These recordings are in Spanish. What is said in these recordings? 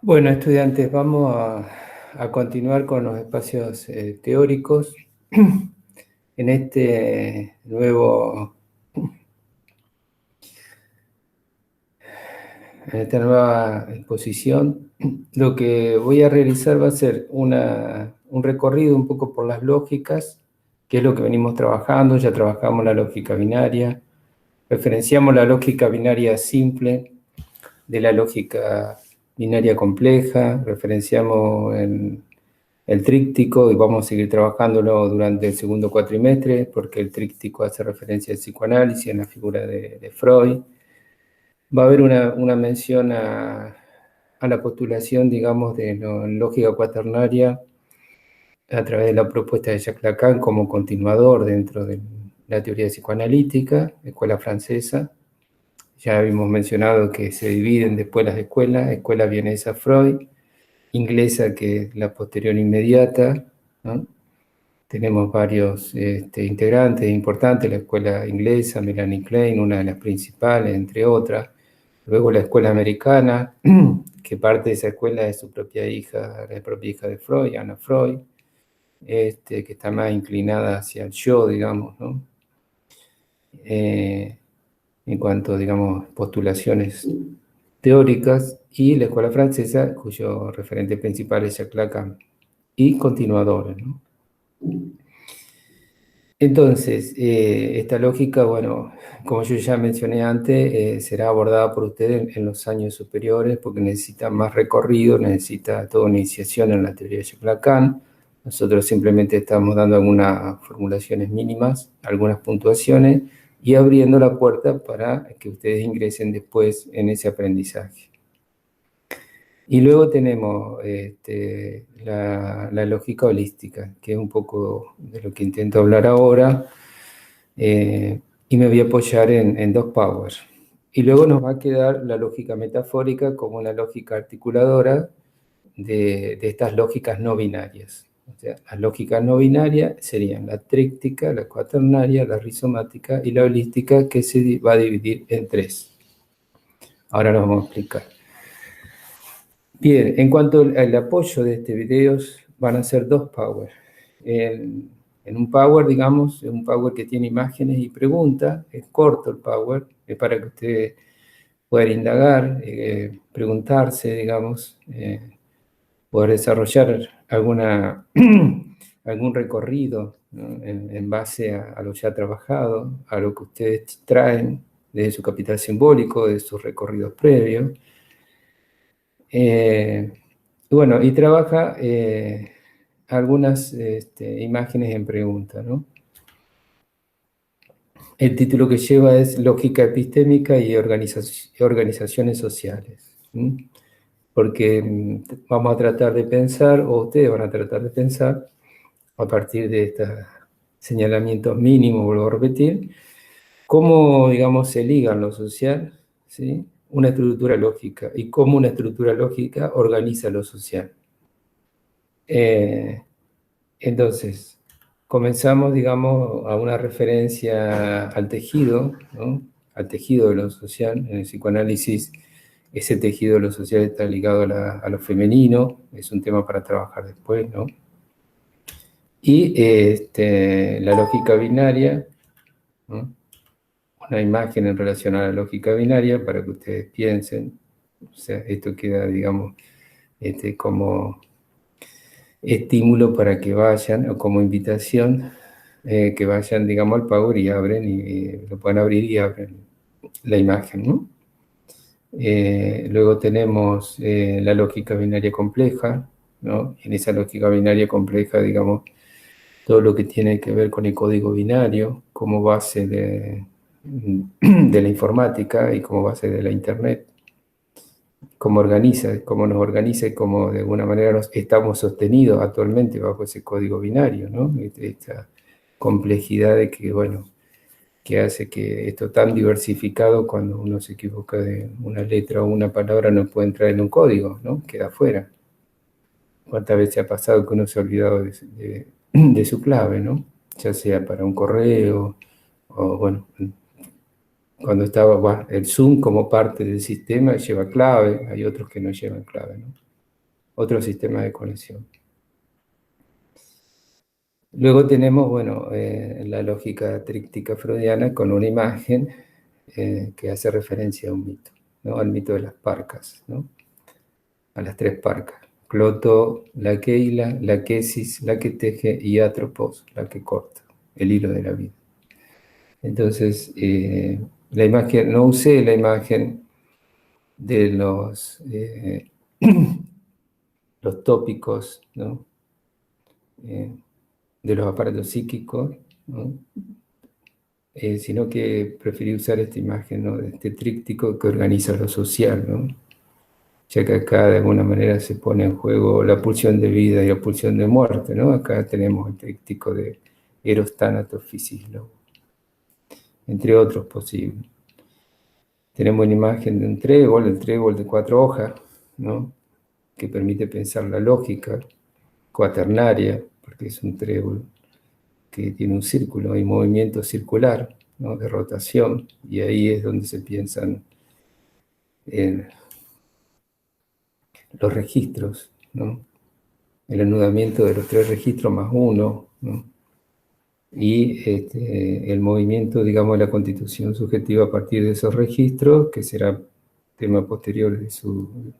Bueno, estudiantes, vamos a continuar con los espacios teóricos en en esta nueva exposición. Lo que voy a realizar va a ser un recorrido un poco por las lógicas, que es lo que venimos trabajando. Ya trabajamos la lógica binaria, referenciamos la lógica binaria simple de la lógica binaria compleja, referenciamos el tríptico y vamos a seguir trabajándolo durante el segundo cuatrimestre porque el tríptico hace referencia al psicoanálisis en la figura de Freud. Va a haber una mención a la postulación, digamos, de lógica cuaternaria a través de la propuesta de Jacques Lacan como continuador dentro de la teoría psicoanalítica, escuela francesa. Ya habíamos mencionado que se dividen después las escuelas, escuela vienesa Freud, inglesa que es la posterior inmediata, ¿no? Tenemos varios integrantes importantes, la escuela inglesa, Melanie Klein, una de las principales, entre otras. Luego la escuela americana, que parte de esa escuela es su propia hija, la propia hija de Freud, Anna Freud, que está más inclinada hacia el yo, digamos, ¿no? En cuanto, digamos, postulaciones teóricas, y la escuela francesa, cuyo referente principal es Jacques Lacan, y continuadores, ¿no? Entonces, esta lógica, bueno, como yo ya mencioné antes, será abordada por ustedes en los años superiores porque necesita más recorrido, necesita toda una iniciación en la teoría de Jacques Lacan. Nosotros simplemente estamos dando algunas formulaciones mínimas, algunas puntuaciones y abriendo la puerta para que ustedes ingresen después en ese aprendizaje. Y luego tenemos la lógica holística, que es un poco de lo que intento hablar ahora, y me voy a apoyar en dos powers. Y luego nos va a quedar la lógica metafórica como una lógica articuladora de estas lógicas no binarias. O sea, las lógicas no binarias serían la tríptica, la cuaternaria, la rizomática y la holística, que se va a dividir en tres. Ahora lo vamos a explicar. Bien, en cuanto al apoyo de este video, van a ser dos powers. En un power, digamos, es un power que tiene imágenes y preguntas, es corto el power, es para que ustedes puedan indagar, preguntarse, digamos, poder desarrollar algún recorrido, ¿no? En base a lo ya trabajado, a lo que ustedes traen de su capital simbólico, de sus recorridos previos. Bueno, y trabaja algunas imágenes en pregunta, ¿no? El título que lleva es Lógica epistémica y organizaciones sociales. ¿Sí? Porque vamos a tratar de pensar, o ustedes van a tratar de pensar, a partir de estos señalamientos mínimos, vuelvo a repetir, cómo, digamos, se ligan lo social, ¿sí? Una estructura lógica, y cómo una estructura lógica organiza lo social. Entonces, comenzamos, digamos, a una referencia al tejido, ¿no? Al tejido de lo social. En el psicoanálisis, ese tejido de lo social está ligado a lo femenino, es un tema para trabajar después, ¿no? Y la lógica binaria, ¿no? Una imagen en relación a la lógica binaria para que ustedes piensen. O sea, esto queda, digamos, como estímulo para que vayan, o como invitación, que vayan, digamos, al Power y abren, y lo pueden abrir y abren la imagen, ¿no? Luego tenemos la lógica binaria compleja, ¿no? En esa lógica binaria compleja, digamos, todo lo que tiene que ver con el código binario como base de la informática y como base de la Internet, cómo nos organiza y cómo de alguna manera estamos sostenidos actualmente bajo ese código binario, ¿no? Esta complejidad de que, bueno, que hace que esto tan diversificado, cuando uno se equivoca de una letra o una palabra, no puede entrar en un código, ¿no? Queda fuera. ¿Cuántas veces ha pasado que uno se ha olvidado de su clave, ¿no? Ya sea para un correo o, bueno, cuando estaba el Zoom como parte del sistema lleva clave, hay otros que no llevan clave, ¿no? otros sistemas de conexión. Luego tenemos, bueno, la lógica tríptica freudiana con una imagen que hace referencia a un mito, ¿no? Al mito de las parcas, ¿no? A las tres parcas. Cloto, la Keila, la Quesis, la que teje, y Atropos, la que corta, el hilo de la vida. Entonces, la imagen, no usé la imagen de los tópicos, ¿no? De los aparatos psíquicos, ¿no? Sino que preferí usar esta imagen, ¿no? De este tríptico que organiza lo social, ¿no? Ya que acá de alguna manera se pone en juego la pulsión de vida y la pulsión de muerte, ¿no? Acá tenemos el tríptico de Eros, Thanatos, Physis, Logos, entre otros posibles. Tenemos una imagen de un trébol, el trébol de 4 hojas, ¿no? Que permite pensar la lógica cuaternaria, porque es un trébol que tiene un círculo y movimiento circular, ¿no? De rotación, y ahí es donde se piensan en los registros, ¿no? El anudamiento de los 3 registros más 1, ¿no? Y el movimiento, digamos, de la constitución subjetiva a partir de esos registros, que será tema posterior de su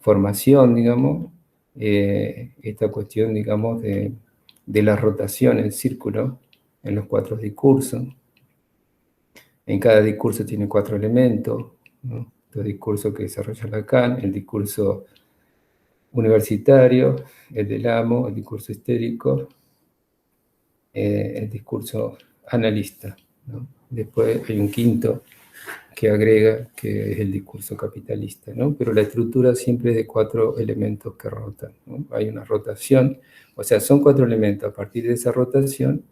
formación, digamos, esta cuestión, digamos, de la rotación en círculo en los 4 discursos. En cada discurso tiene 4 elementos, ¿no? Los discursos que desarrolla Lacan, el discurso universitario, el del amo, el discurso histérico, el discurso analista, ¿no? Después hay un quinto que agrega, que es el discurso capitalista, ¿no? Pero la estructura siempre es de 4 elementos que rotan, ¿no? Hay una rotación, o sea, son 4 elementos. A partir de esa rotación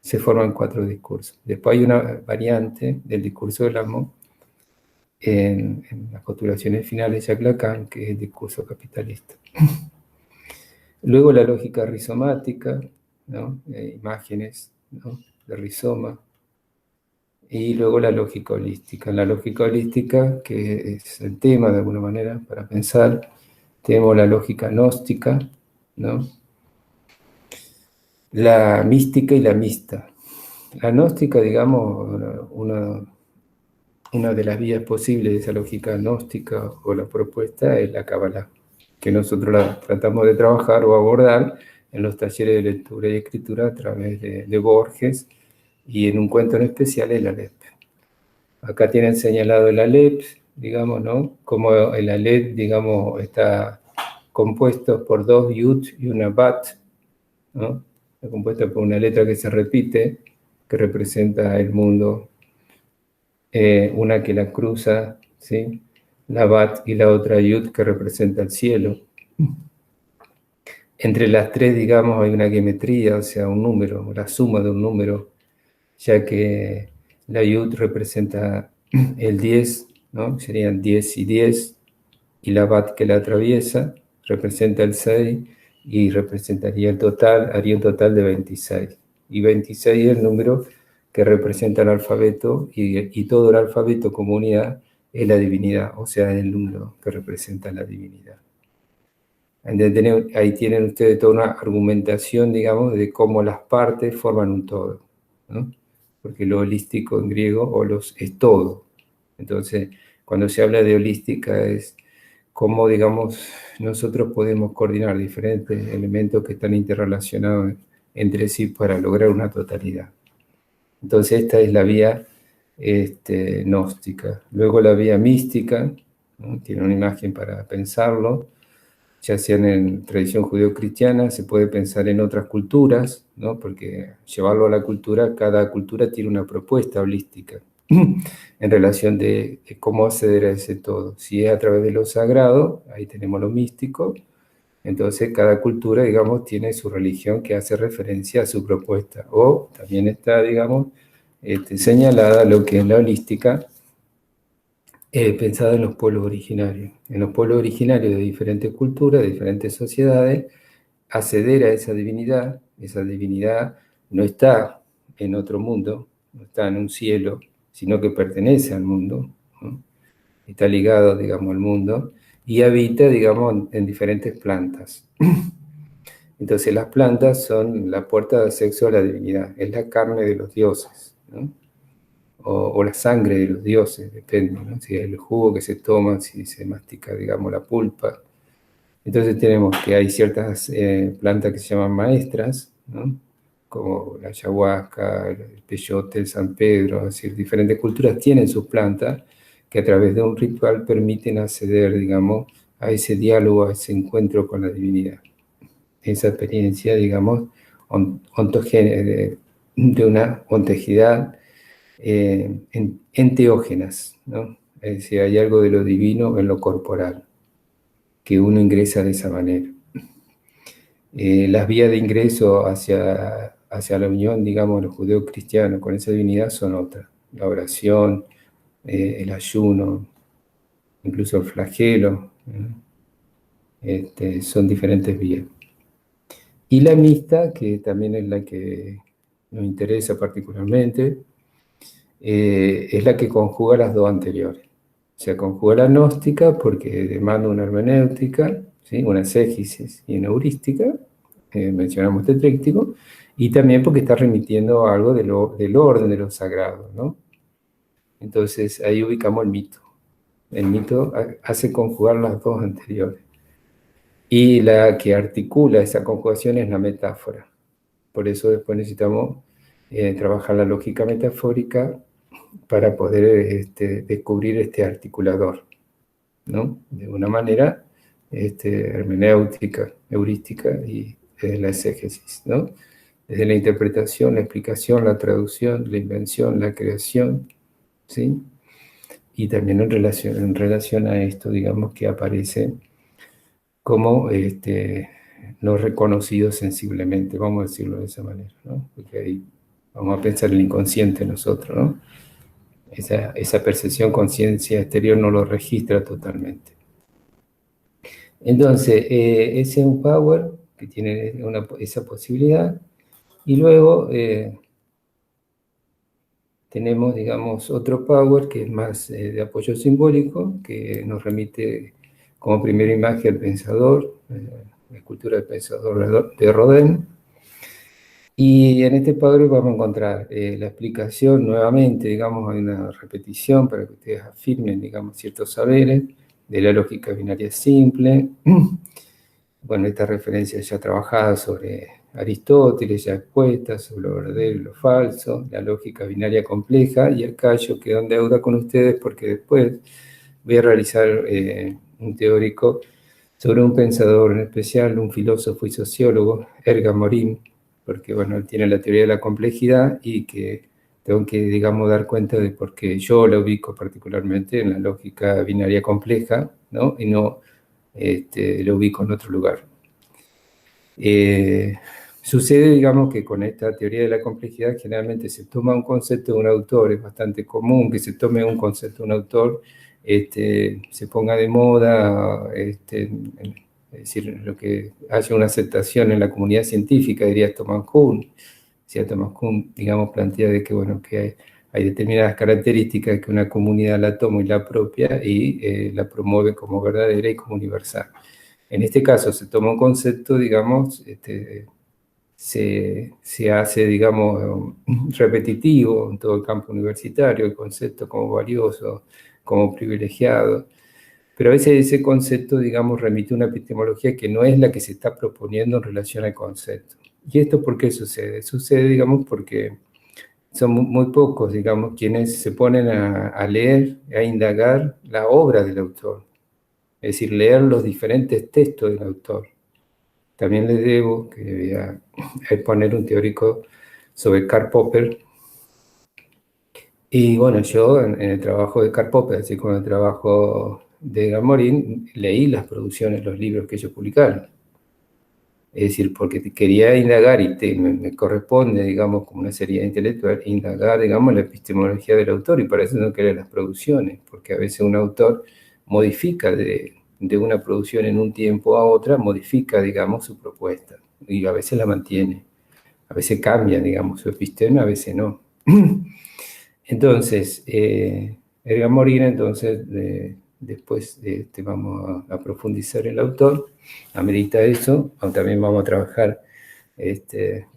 se forman 4 discursos. Después hay una variante del discurso del amo en las postulaciones finales de Jacques Lacan, que es el discurso capitalista. Luego la lógica rizomática, ¿no? Imágenes, ¿no? De rizoma. Y luego la lógica holística. En la lógica holística, que es el tema de alguna manera para pensar, tenemos la lógica gnóstica, ¿no? La mística y la mixta. La gnóstica, digamos, una de las vías posibles de esa lógica gnóstica o la propuesta es la Kabbalah, que nosotros la tratamos de trabajar o abordar en los talleres de lectura y escritura a través de Borges, y en un cuento en especial el Aleph. Acá tienen señalado el Aleph, digamos, ¿no? Como el Aleph, digamos, está compuesto por 2 yud y una bat, ¿no? Está compuesta por una letra que se repite, que representa el mundo, una que la cruza, ¿sí? La bat, y la otra yud que representa el cielo. Entre las 3, digamos, hay una geometría, o sea, un número, la suma de un número, ya que la yud representa el 10, ¿no? Serían 10 y 10, y la bat que la atraviesa representa el 6 y representaría el total, haría un total de 26. Y 26 es el número que representa el alfabeto, y todo el alfabeto como unidad es la divinidad, o sea, es el número que representa la divinidad. Ahí tienen ustedes toda una argumentación, digamos, de cómo las partes forman un todo, ¿no? Porque lo holístico en griego, es todo. Entonces, cuando se habla de holística es cómo, digamos, nosotros podemos coordinar diferentes elementos que están interrelacionados entre sí para lograr una totalidad. Entonces, esta es la vía gnóstica. Luego la vía mística, ¿no? Tiene una imagen para pensarlo. Ya sea en tradición judeo-cristiana, se puede pensar en otras culturas, ¿no? Porque llevarlo a la cultura, cada cultura tiene una propuesta holística en relación de cómo acceder a ese todo. Si es a través de lo sagrado, ahí tenemos lo místico, entonces cada cultura, digamos, tiene su religión que hace referencia a su propuesta. O también está, digamos, señalada lo que es la holística, pensada en los pueblos originarios. En los pueblos originarios de diferentes culturas, de diferentes sociedades, acceder a esa divinidad no está en otro mundo, no está en un cielo, sino que pertenece al mundo, ¿no? Está ligado, digamos, al mundo, y habita, digamos, en diferentes plantas. Entonces las plantas son la puerta de acceso a la divinidad, es la carne de los dioses, ¿no? O la sangre de los dioses, depende, ¿no? Si es el jugo que se toma, si se mastica, digamos, la pulpa. Entonces tenemos que hay ciertas plantas que se llaman maestras, ¿no? Como la ayahuasca, el peyote, el San Pedro, es decir, diferentes culturas tienen sus plantas que a través de un ritual permiten acceder, digamos, a ese diálogo, a ese encuentro con la divinidad. Esa experiencia, digamos, de una ontejidad enteógenas, ¿no? Es decir, hay algo de lo divino en lo corporal, que uno ingresa de esa manera. Las vías de ingreso hacia la unión, digamos, los judeos-cristianos con esa divinidad son otras. La oración, el ayuno, incluso el flagelo, ¿no? Son diferentes vías. Y la mixta, que también es la que nos interesa particularmente, es la que conjuga las dos anteriores. O sea, conjuga la gnóstica porque demanda una hermenéutica, ¿sí? Una exégesis y una heurística, mencionamos este tríptico, y también porque está remitiendo a algo del orden de lo sagrado, ¿no? Entonces ahí ubicamos el mito. El mito hace conjugar las dos anteriores. Y la que articula esa conjugación es la metáfora. Por eso después necesitamos trabajar la lógica metafórica para poder descubrir este articulador, ¿no? De una manera hermenéutica, heurística y desde la exégesis, ¿no? Desde la interpretación, la explicación, la traducción, la invención, la creación, ¿sí? Y también en relación a esto, digamos, que aparece como no reconocido sensiblemente, vamos a decirlo de esa manera, ¿no? Porque ahí vamos a pensar en el inconsciente nosotros, ¿no? Esa percepción conciencia exterior no lo registra totalmente. Entonces, ese es un power que tiene esa posibilidad. Y luego tenemos, digamos, otro power que es más de apoyo simbólico, que nos remite como primera imagen al pensador, la escultura del pensador de Rodin. Y en este power vamos a encontrar la explicación nuevamente, digamos, hay una repetición para que ustedes afirmen, digamos, ciertos saberes de la lógica binaria simple. Bueno, esta referencia ya trabajada sobre Aristóteles, ya expuesta sobre lo verdadero y lo falso, la lógica binaria compleja, y el callo quedó en deuda con ustedes porque después voy a realizar un teórico sobre un pensador en especial, un filósofo y sociólogo, Erga Morin, porque bueno, él tiene la teoría de la complejidad y que tengo que, digamos, dar cuenta de por qué yo lo ubico particularmente en la lógica binaria compleja, ¿no? Y no lo ubico en otro lugar. Sucede, digamos, que con esta teoría de la complejidad generalmente se toma un concepto de un autor, es bastante común que se tome un concepto de un autor, se ponga de moda, es decir, lo que haya una aceptación en la comunidad científica, diría Thomas Kuhn. Si Thomas Kuhn, digamos, plantea de que, bueno, que hay determinadas características que una comunidad la toma y la apropia y la promueve como verdadera y como universal. En este caso se toma un concepto, digamos, se hace, digamos, repetitivo en todo el campo universitario, el concepto como valioso, como privilegiado, pero a veces ese concepto, digamos, remite a una epistemología que no es la que se está proponiendo en relación al concepto. ¿Y esto por qué sucede? Sucede, digamos, porque son muy pocos, digamos, quienes se ponen a leer, a indagar la obra del autor, es decir, leer los diferentes textos del autor. También les debo que voy a exponer un teórico sobre Karl Popper. Y bueno, yo en el trabajo de Karl Popper, así como en el trabajo de Gamorin, leí las producciones, los libros que ellos publicaron. Es decir, porque quería indagar y me corresponde, digamos, como una seriedad intelectual, indagar, digamos, la epistemología del autor, y para eso no quería las producciones, porque a veces un autor modifica de una producción en un tiempo a otra, modifica, digamos, su propuesta, y a veces la mantiene, a veces cambia, digamos, su epistema, a veces no. Entonces, Edgar Morin, entonces, después vamos a profundizar el autor, amerita eso, también vamos a trabajar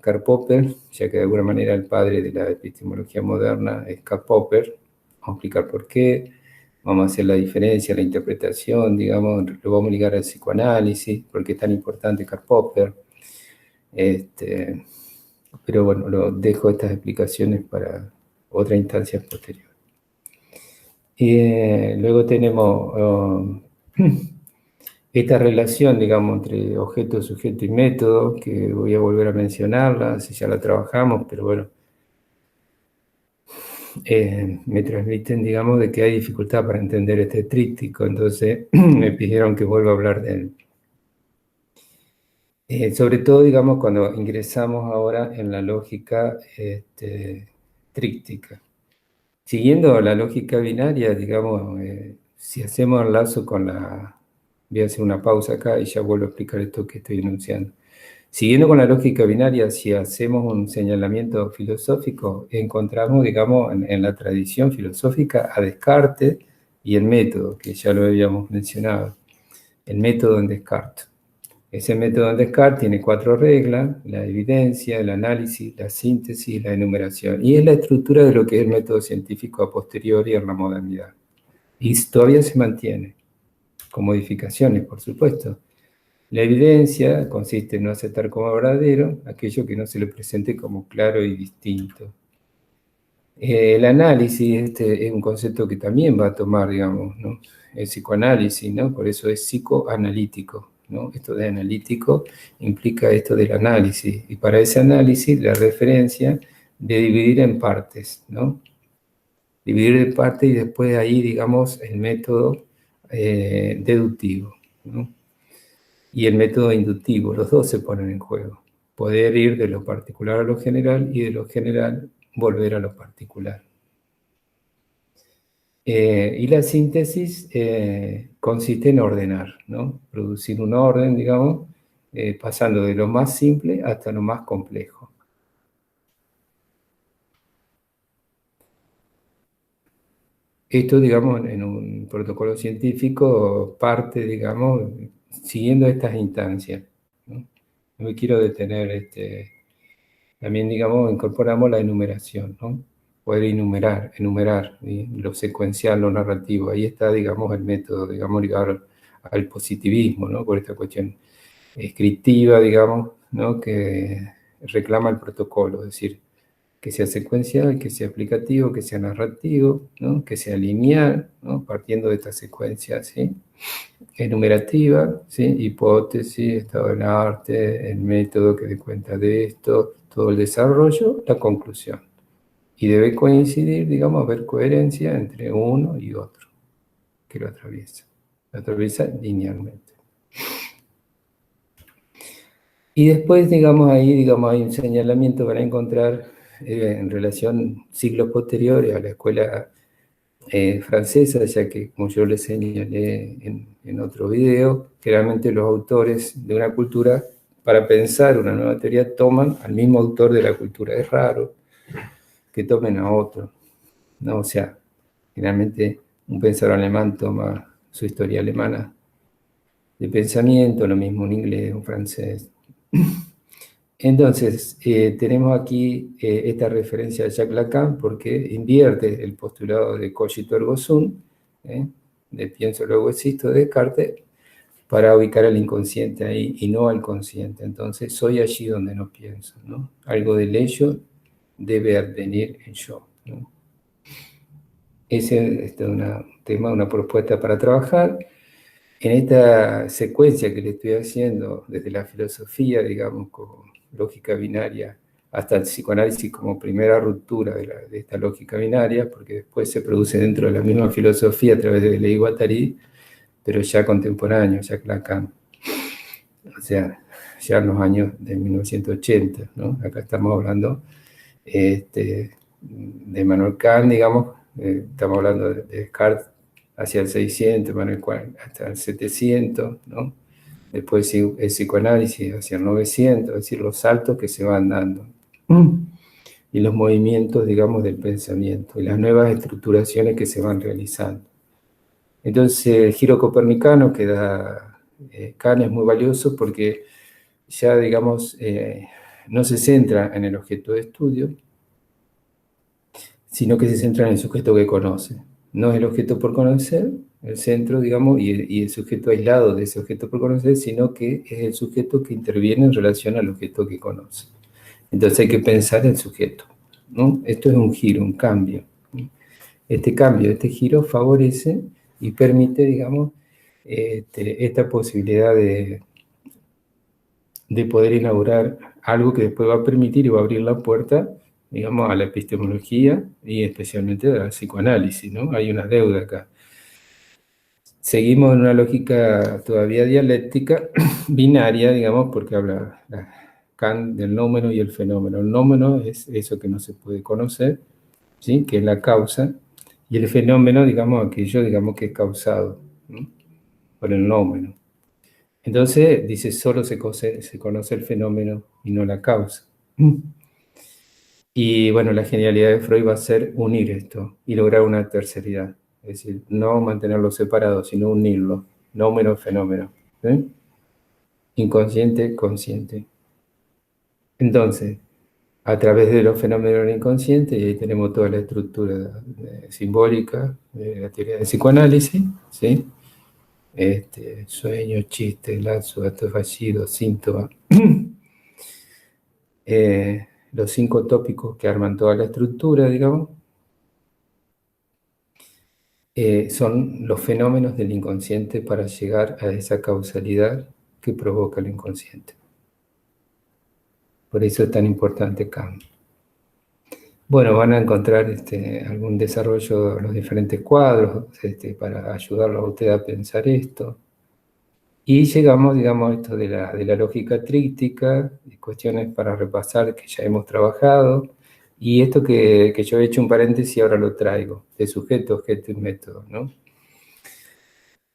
Karl Popper, ya que de alguna manera el padre de la epistemología moderna es Karl Popper. Vamos a explicar por qué, vamos a hacer la diferencia, la interpretación, digamos, lo vamos a ligar al psicoanálisis, porque es tan importante Karl Popper. Pero bueno, lo dejo estas explicaciones para otra instancia posterior. Y luego tenemos esta relación, digamos, entre objeto, sujeto y método, que voy a volver a mencionarla, si ya la trabajamos, pero bueno, me transmiten, digamos, de que hay dificultad para entender este tríptico, entonces me pidieron que vuelva a hablar de él. Sobre todo, digamos, cuando ingresamos ahora en la lógica tríptica. Siguiendo la lógica binaria, digamos, si hacemos el lazo con la... Voy a hacer una pausa acá y ya vuelvo a explicar esto que estoy enunciando. Siguiendo con la lógica binaria, si hacemos un señalamiento filosófico, encontramos, digamos, en la tradición filosófica a Descartes y el método, que ya lo habíamos mencionado, el método en Descartes. Ese método en Descartes tiene 4 reglas: la evidencia, el análisis, la síntesis y la enumeración. Y es la estructura de lo que es el método científico a posteriori en la modernidad. Y todavía se mantiene, con modificaciones, por supuesto. La evidencia consiste en no aceptar como verdadero aquello que no se le presente como claro y distinto. El análisis es un concepto que también va a tomar, digamos, ¿no? El psicoanálisis, ¿no? Por eso es psicoanalítico, ¿no? Esto de analítico implica esto del análisis. Y para ese análisis, la referencia de dividir en partes, ¿no? Dividir en partes y después ahí, digamos, el método deductivo, ¿no? Y el método inductivo, los dos se ponen en juego. Poder ir de lo particular a lo general y de lo general volver a lo particular. Y la síntesis consiste en ordenar, ¿no? Producir un orden, digamos, pasando de lo más simple hasta lo más complejo. Esto, digamos, en un protocolo científico parte, digamos, siguiendo estas instancias, ¿no? No me quiero detener, también, digamos, incorporamos la enumeración, ¿no? Poder enumerar, ¿sí? Lo secuencial, lo narrativo. Ahí está, digamos, el método, digamos, ligado al positivismo, ¿no? Por esta cuestión escritiva, digamos, ¿no? Que reclama el protocolo, es decir, que sea secuencial, que sea aplicativo, que sea narrativo, ¿no? Que sea lineal, ¿no? Partiendo de esta secuencia, ¿sí? Enumerativa, ¿sí? Hipótesis, estado del arte, el método que dé cuenta de esto, todo el desarrollo, la conclusión. Y debe coincidir, digamos, haber coherencia entre uno y otro, que lo atraviesa linealmente. Y después, digamos, ahí, digamos, hay un señalamiento para encontrar en relación siglos posteriores a la escuela francesa, ya que, como yo les señalé en otro video, generalmente los autores de una cultura, para pensar una nueva teoría, toman al mismo autor de la cultura. Es raro que tomen a otro, ¿no? O sea, generalmente un pensador alemán toma su historia alemana de pensamiento, lo mismo un inglés, un francés. Entonces, tenemos aquí esta referencia a Jacques Lacan porque invierte el postulado de cogito ergo sum, de pienso luego existo de Descartes, para ubicar al inconsciente ahí y no al consciente. Entonces, soy allí donde no pienso, ¿no? Algo del ello debe advenir en yo, ¿no? Ese es un tema, una propuesta para trabajar. En esta secuencia que le estoy haciendo, desde la filosofía, digamos, con lógica binaria, hasta el psicoanálisis como primera ruptura de esta lógica binaria, porque después se produce dentro de la misma filosofía a través de Leigh-Guattari, pero ya contemporáneo, ya Lacan. O sea, ya en los años de 1980, ¿no? Acá estamos hablando de Immanuel Kant, digamos, estamos hablando de Descartes hacia el 600, Immanuel Kant hasta el 700, ¿no? Después el psicoanálisis hacia el 900, es decir, los saltos que se van dando. Y los movimientos, digamos, del pensamiento, y las nuevas estructuraciones que se van realizando. Entonces, el giro copernicano que da Kahn es muy valioso porque ya, digamos, no se centra en el objeto de estudio, sino que se centra en el sujeto que conoce. No es el objeto por conocer, el centro, digamos, y el sujeto aislado de ese objeto por conocer, sino que es el sujeto que interviene en relación al objeto que conoce. Entonces hay que pensar el sujeto, ¿no? Esto es un giro, un cambio. Este cambio, este giro favorece y permite, digamos, esta posibilidad de poder inaugurar algo que después va a permitir y va a abrir la puerta, digamos, a la epistemología y especialmente al psicoanálisis, ¿no? Hay una deuda acá. Seguimos en una lógica todavía dialéctica, binaria, digamos, porque habla Kant del nómeno y el fenómeno. El nómeno es eso que no se puede conocer, ¿sí? Que es la causa, y el fenómeno, digamos, aquello, digamos, que es causado, ¿no? Por el nómeno. Entonces, dice, solo se conoce el fenómeno y no la causa. Y bueno, la genialidad de Freud va a ser unir esto y lograr una terceridad. Es decir, no mantenerlos separados, sino unirlos. Nómeno, fenómeno. ¿Sí? Inconsciente, consciente. Entonces, a través de los fenómenos del inconsciente, y ahí tenemos toda la estructura simbólica de la teoría del psicoanálisis, ¿sí? Sueño, chiste, lazo, acto fallido, síntoma. Los 5 tópicos que arman toda la estructura, digamos, son los fenómenos del inconsciente para llegar a esa causalidad que provoca el inconsciente. Por eso es tan importante Kant. Bueno, van a encontrar algún desarrollo de los diferentes cuadros para ayudarlo a usted a pensar esto. Y llegamos, digamos, a esto de la lógica tríptica, cuestiones para repasar que ya hemos trabajado, y esto que yo he hecho un paréntesis y ahora lo traigo, de sujeto, objeto y método, ¿no?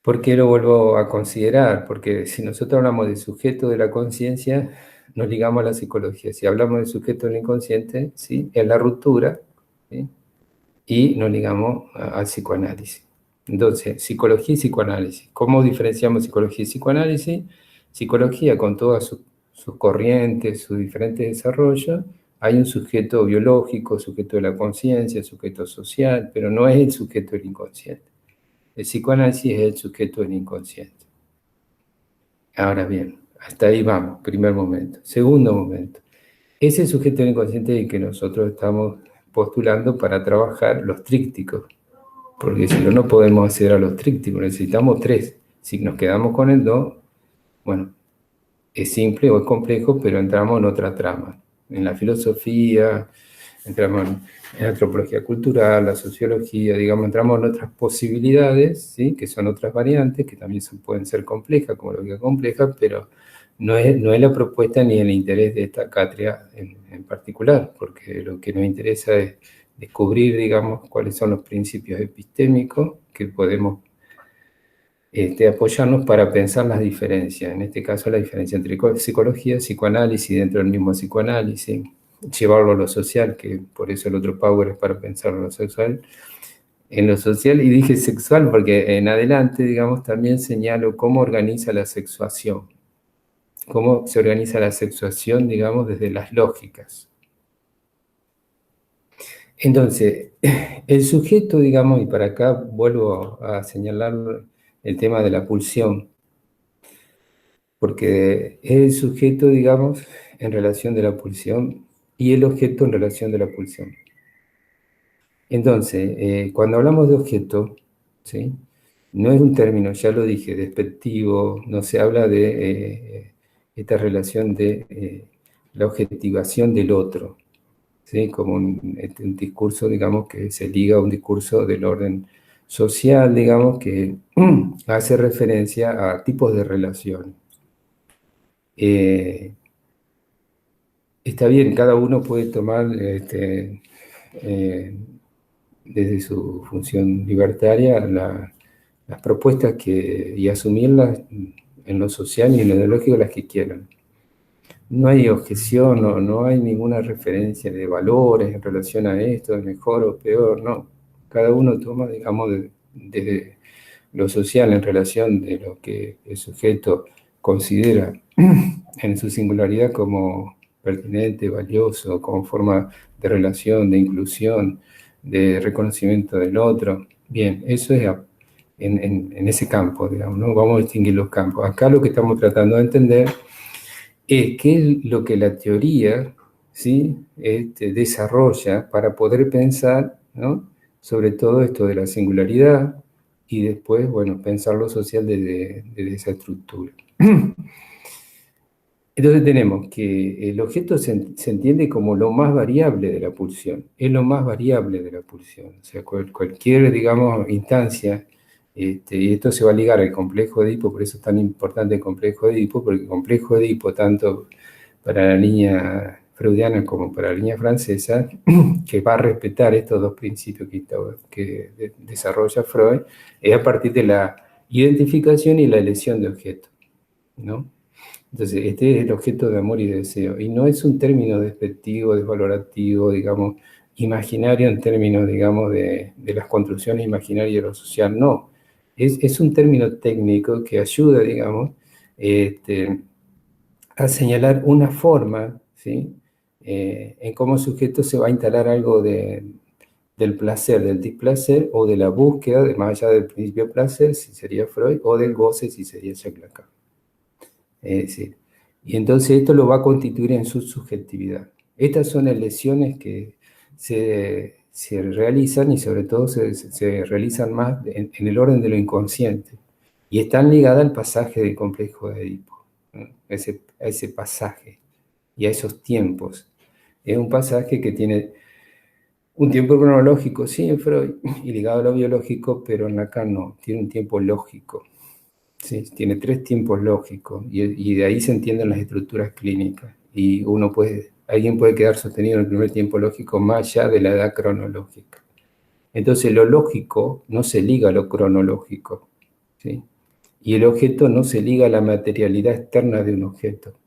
¿Por qué lo vuelvo a considerar? Porque si nosotros hablamos de sujeto de la conciencia, nos ligamos a la psicología. Si hablamos de sujeto del inconsciente, ¿sí? Es la ruptura, ¿sí? Y nos ligamos al psicoanálisis. Entonces, psicología y psicoanálisis. ¿Cómo diferenciamos psicología y psicoanálisis? Psicología, con todas sus corrientes, sus diferentes desarrollos, hay un sujeto biológico, sujeto de la conciencia, sujeto social, pero no es el sujeto del inconsciente. El psicoanálisis es el sujeto del inconsciente. Ahora bien, hasta ahí vamos, primer momento. Segundo momento, ese sujeto del inconsciente es el que nosotros estamos postulando para trabajar los trípticos, porque si no, no podemos acceder a los trípticos, necesitamos 3. Si nos quedamos con el 2, bueno, es simple o es complejo, pero entramos en otra trama. En la filosofía, entramos en antropología cultural, la sociología, digamos, entramos en otras posibilidades, ¿sí? Que son otras variantes, que también pueden ser complejas, como lógica compleja, pero no es la propuesta ni el interés de esta cátedra en particular, porque lo que nos interesa es descubrir, digamos, cuáles son los principios epistémicos que podemos apoyarnos para pensar las diferencias, en este caso la diferencia entre psicología, psicoanálisis, dentro del mismo psicoanálisis, llevarlo a lo social, que por eso el otro power es para pensar lo sexual, en lo social, y dije sexual porque en adelante, digamos, también señalo cómo organiza la sexuación, cómo se organiza la sexuación, digamos, desde las lógicas. Entonces, el sujeto, digamos, y para acá vuelvo a señalar el tema de la pulsión, porque es el sujeto, digamos, en relación de la pulsión y el objeto en relación de la pulsión. Entonces, cuando hablamos de objeto, ¿sí? No es un término, ya lo dije, despectivo, no se habla de esta relación de la objetivación del otro, ¿sí? Como un discurso, digamos, que se liga a un discurso del orden social, digamos, que hace referencia a tipos de relaciones. Está bien, cada uno puede tomar eh, desde su función libertaria las propuestas y asumirlas en lo social y en lo ideológico las que quieran. No hay objeción, no hay ninguna referencia de valores en relación a esto, de mejor o peor, no. Cada uno toma, digamos, desde lo social en relación de lo que el sujeto considera en su singularidad como pertinente, valioso, como forma de relación, de inclusión, de reconocimiento del otro. Bien, eso es en ese campo, digamos, ¿no? Vamos a distinguir los campos. Acá lo que estamos tratando de entender es qué es lo que la teoría, ¿sí? Desarrolla para poder pensar, ¿no? Sobre todo esto de la singularidad y después, bueno, pensar lo social desde esa estructura. Entonces tenemos que el objeto se entiende como lo más variable de la pulsión, es lo más variable de la pulsión, o sea, cualquier, digamos, instancia, y esto se va a ligar al complejo de Edipo, por eso es tan importante el complejo de Edipo, porque el complejo de Edipo, tanto para la línea freudiana como para la línea francesa, que va a respetar estos dos principios que desarrolla Freud, es a partir de la identificación y la elección de objeto, ¿no? Entonces, este es el objeto de amor y deseo. Y no es un término despectivo, desvalorativo, digamos, imaginario en términos, digamos, de las construcciones imaginarias de lo social. No. Es un término técnico que ayuda, digamos, este, a señalar una forma, ¿sí? En cómo el sujeto se va a instalar algo del placer, del displacer, o de la búsqueda, más allá del principio de placer, si sería Freud, o del goce, si sería Jacques Lacan. Es decir, y entonces esto lo va a constituir en su subjetividad. Estas son las lesiones que se realizan y sobre todo se realizan más en el orden de lo inconsciente y están ligadas al pasaje del complejo de Edipo, ¿no? A ese pasaje y a esos tiempos. Es un pasaje que tiene un tiempo cronológico, sí, en Freud, y ligado a lo biológico, pero en Lacan no, tiene un tiempo lógico. Sí, tiene tres tiempos lógicos y de ahí se entienden las estructuras clínicas. Y alguien puede quedar sostenido en el primer tiempo lógico más allá de la edad cronológica. Entonces lo lógico no se liga a lo cronológico, ¿sí? Y el objeto no se liga a la materialidad externa de un objeto.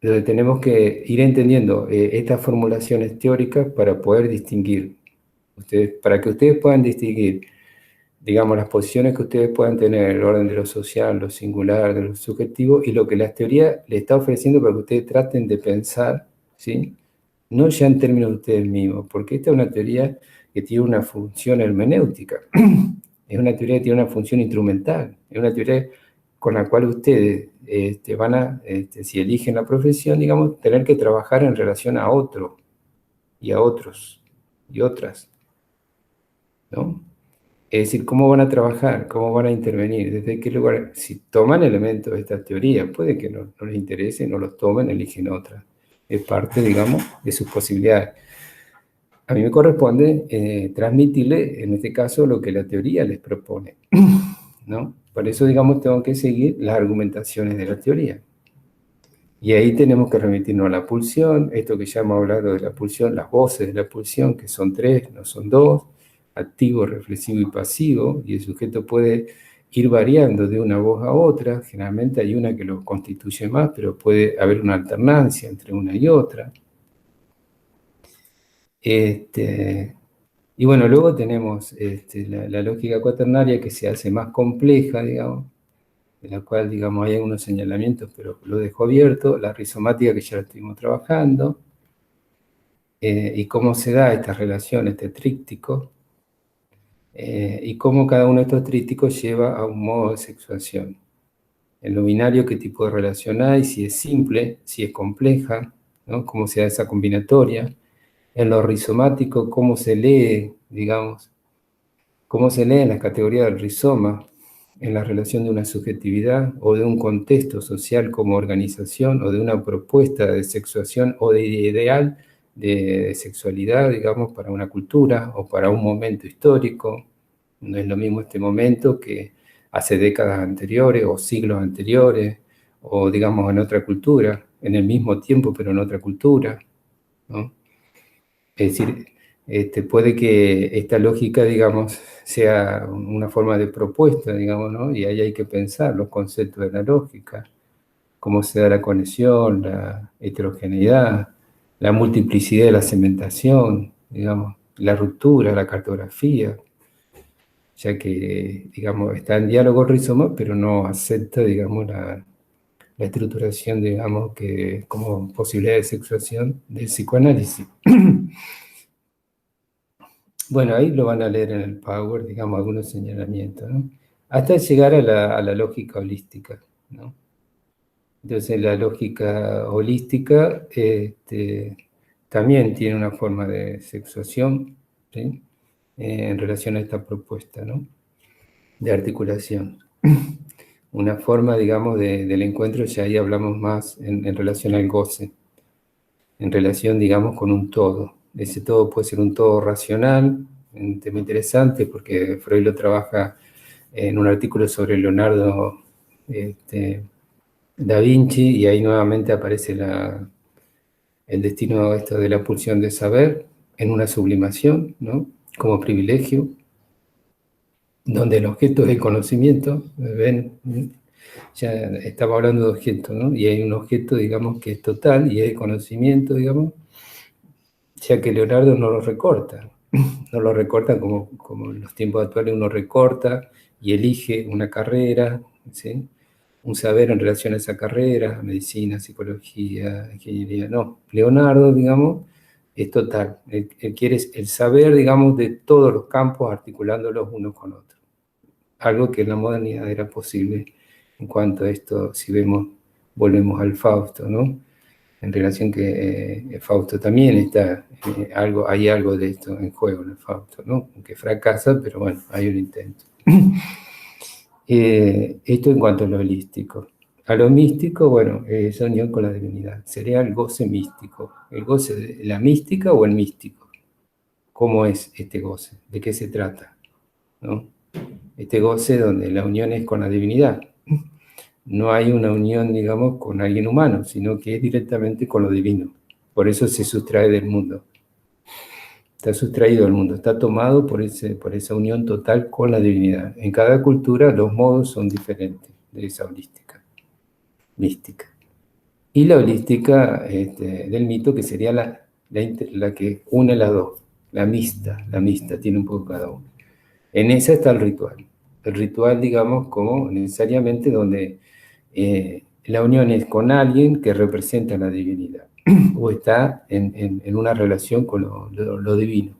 Entonces tenemos que ir entendiendo estas formulaciones teóricas para poder distinguir. Para que ustedes puedan distinguir, digamos, las posiciones que ustedes puedan tener en el orden de lo social, lo singular, de lo subjetivo, y lo que la teoría le está ofreciendo para que ustedes traten de pensar, ¿sí? No ya en términos de ustedes mismos, porque esta es una teoría que tiene una función hermenéutica, es una teoría que tiene una función instrumental, es una teoría con la cual ustedes van a, si eligen la profesión, digamos, tener que trabajar en relación a otro, y a otros, y otras, ¿no? Es decir, cómo van a trabajar, cómo van a intervenir, desde qué lugar. Si toman elementos de esta teoría, puede que no les interese, no los tomen, eligen otra. Es parte, digamos, de sus posibilidades. A mí me corresponde transmitirle, en este caso, lo que la teoría les propone, ¿no? Por eso, digamos, tengo que seguir las argumentaciones de la teoría. Y ahí tenemos que remitirnos a la pulsión, esto que ya hemos hablado de la pulsión, las voces de la pulsión, que son tres, no son dos, activo, reflexivo y pasivo, y el sujeto puede ir variando de una voz a otra, generalmente hay una que lo constituye más, pero puede haber una alternancia entre una y otra. Y bueno, luego tenemos la lógica cuaternaria que se hace más compleja, digamos, de la cual, digamos, hay algunos señalamientos, pero lo dejo abierto, la rizomática que ya lo estuvimos trabajando, y cómo se da esta relación, este tríptico, y cómo cada uno de estos trípticos lleva a un modo de sexuación. En lo binario, qué tipo de relación hay, si es simple, si es compleja, ¿no? Cómo se da esa combinatoria. En lo rizomático, cómo se lee, digamos, cómo se lee en las categorías del rizoma, en la relación de una subjetividad o de un contexto social como organización o de una propuesta de sexuación o de ideal de sexualidad, digamos, para una cultura o para un momento histórico. No es lo mismo este momento que hace décadas anteriores o siglos anteriores o, digamos, en otra cultura, en el mismo tiempo pero en otra cultura, ¿no? Es decir, puede que esta lógica, digamos, sea una forma de propuesta, digamos, ¿no? Y ahí hay que pensar los conceptos de la lógica, cómo se da la conexión, la heterogeneidad, la multiplicidad de la segmentación, digamos, la ruptura, la cartografía. ya que, digamos, está en diálogo rizoma, pero no acepta, digamos, la estructuración, digamos, que como posibilidad de sexuación del psicoanálisis. Bueno, ahí lo van a leer en el Power, digamos, algunos señalamientos, ¿no? Hasta llegar a la lógica holística, ¿no? Entonces, la lógica holística también tiene una forma de sexuación, ¿sí? En relación a esta propuesta, ¿no? De articulación. Una forma, digamos, del encuentro, ya ahí hablamos más en relación al goce, en relación, digamos, con un todo. Ese todo puede ser un todo racional, un tema interesante porque Freud lo trabaja en un artículo sobre Leonardo da Vinci, y ahí nuevamente aparece el destino esto de la pulsión de saber en una sublimación, ¿no? Como privilegio, donde el objeto es el conocimiento, ven, ya estamos hablando de objetos, ¿no? Y hay un objeto, digamos, que es total y es el conocimiento, digamos, ya que Leonardo no lo recorta, no lo recorta como en los tiempos actuales uno recorta y elige una carrera, ¿sí? Un saber en relación a esa carrera, medicina, psicología, ingeniería, no. Leonardo, digamos, es total. Él quiere el saber, digamos, de todos los campos, articulándolos unos con otros. Algo que en la modernidad era posible en cuanto a esto, si vemos, volvemos al Fausto, ¿no? En relación que Fausto también está, hay algo de esto en juego en el Fausto, ¿no? Aunque fracasa, pero bueno, hay un intento. Esto en cuanto a lo holístico. A lo místico, bueno, esa unión con la divinidad. Sería el goce místico. ¿El goce de la mística o el místico? ¿Cómo es este goce? ¿De qué se trata? ¿No? Este goce donde la unión es con la divinidad. No hay una unión, digamos, con alguien humano, sino que es directamente con lo divino. Por eso se sustrae del mundo. Está sustraído del mundo, está tomado por esa unión total con la divinidad. En cada cultura los modos son diferentes de esa holística, mística. Y la holística del mito, que sería la que une las dos, la mixta, tiene un poco cada uno. En esa está el ritual. El ritual, digamos, como necesariamente donde la unión es con alguien que representa la divinidad o está en una relación con lo divino.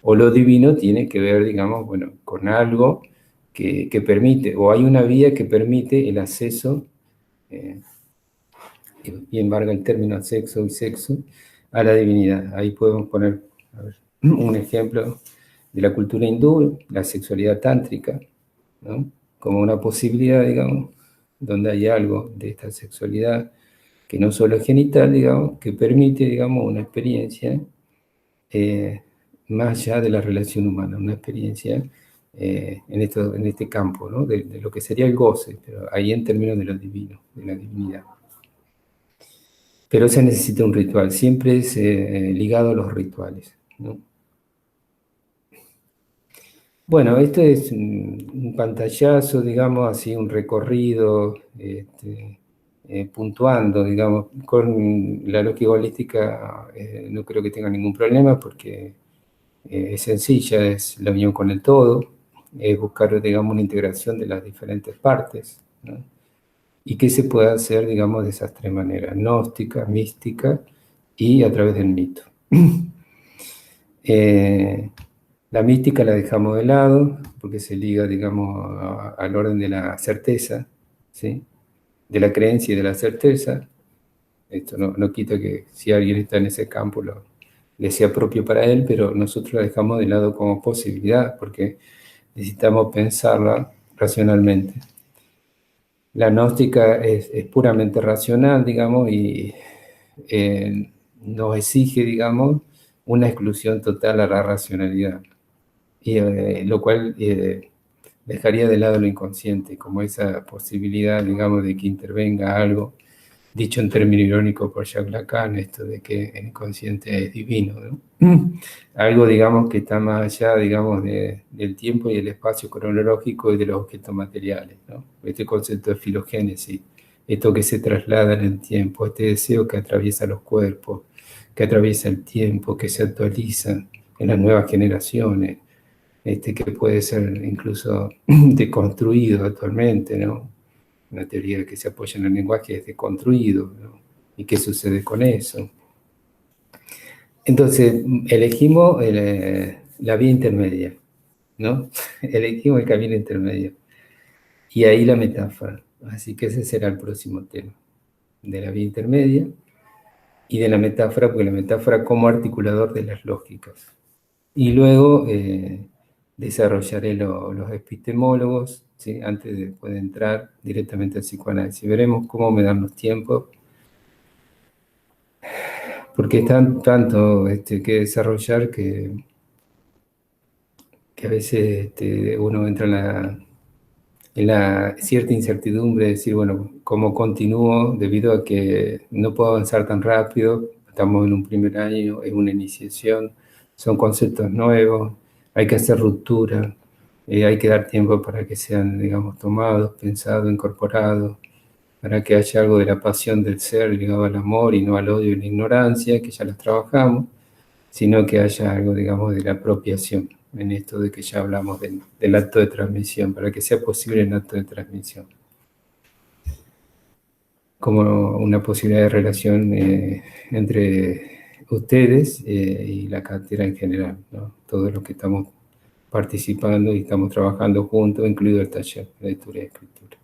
O lo divino tiene que ver, digamos, bueno, con algo que permite, o hay una vía que permite el acceso, y embarga el término sexo y sexo, a la divinidad. Ahí podemos poner un ejemplo de la cultura hindú, la sexualidad tántrica, ¿no? Como una posibilidad, digamos, donde hay algo de esta sexualidad que no solo es genital, digamos, que permite, digamos, una experiencia más allá de la relación humana, una experiencia en este campo, ¿no? De lo que sería el goce, pero ahí en términos de lo divino, de la divinidad. Pero se necesita un ritual, siempre es ligado a los rituales, ¿no? Bueno, esto es un pantallazo, digamos, así un recorrido, puntuando, digamos, con la lógica holística no creo que tenga ningún problema porque es sencilla, es la unión con el todo, es buscar, digamos, una integración de las diferentes partes, ¿no? Y que se pueda hacer, digamos, de esas tres maneras, gnóstica, mística y a través del mito. La mística la dejamos de lado porque se liga, digamos, al orden de la certeza, ¿sí? De la creencia y de la certeza. Esto no quita que si alguien está en ese campo le sea propio para él, pero nosotros la dejamos de lado como posibilidad porque necesitamos pensarla racionalmente. La gnóstica es puramente racional, digamos, y nos exige, digamos, una exclusión total a la racionalidad, y, lo cual dejaría de lado lo inconsciente, como esa posibilidad, digamos, de que intervenga algo, dicho en término irónico por Jacques Lacan, esto de que el inconsciente es divino, ¿no? Algo, digamos, que está más allá, digamos, del tiempo y el espacio cronológico y de los objetos materiales, ¿no? Este concepto de filogénesis, esto que se traslada en el tiempo, este deseo que atraviesa los cuerpos, que atraviesa el tiempo, que se actualiza en las nuevas generaciones, que puede ser incluso deconstruido actualmente, ¿no? Una teoría que se apoya en el lenguaje es deconstruido, ¿no? ¿Y qué sucede con eso? Entonces, elegimos la vía intermedia, ¿no? Elegimos el camino intermedio. Y ahí la metáfora. Así que ese será el próximo tema, de la vía intermedia y de la metáfora, porque la metáfora como articulador de las lógicas. Y luego desarrollaré los epistemólogos, ¿sí? Antes de entrar directamente al psicoanálisis. Veremos cómo me dan los tiempos, porque es tanto que desarrollar que a veces uno entra en la cierta incertidumbre de decir, bueno, ¿cómo continúo? Debido a que no puedo avanzar tan rápido, estamos en un primer año, es una iniciación, son conceptos nuevos, hay que hacer ruptura, hay que dar tiempo para que sean, digamos, tomados, pensados, incorporados, para que haya algo de la pasión del ser ligado al amor y no al odio y la ignorancia, que ya las trabajamos, sino que haya algo, digamos, de la apropiación, en esto de que ya hablamos del acto de transmisión, para que sea posible el acto de transmisión, como una posibilidad de relación entre ustedes y la cátedra en general, ¿no? Todos los que estamos participando y estamos trabajando juntos, incluido el taller de lectura y escritura.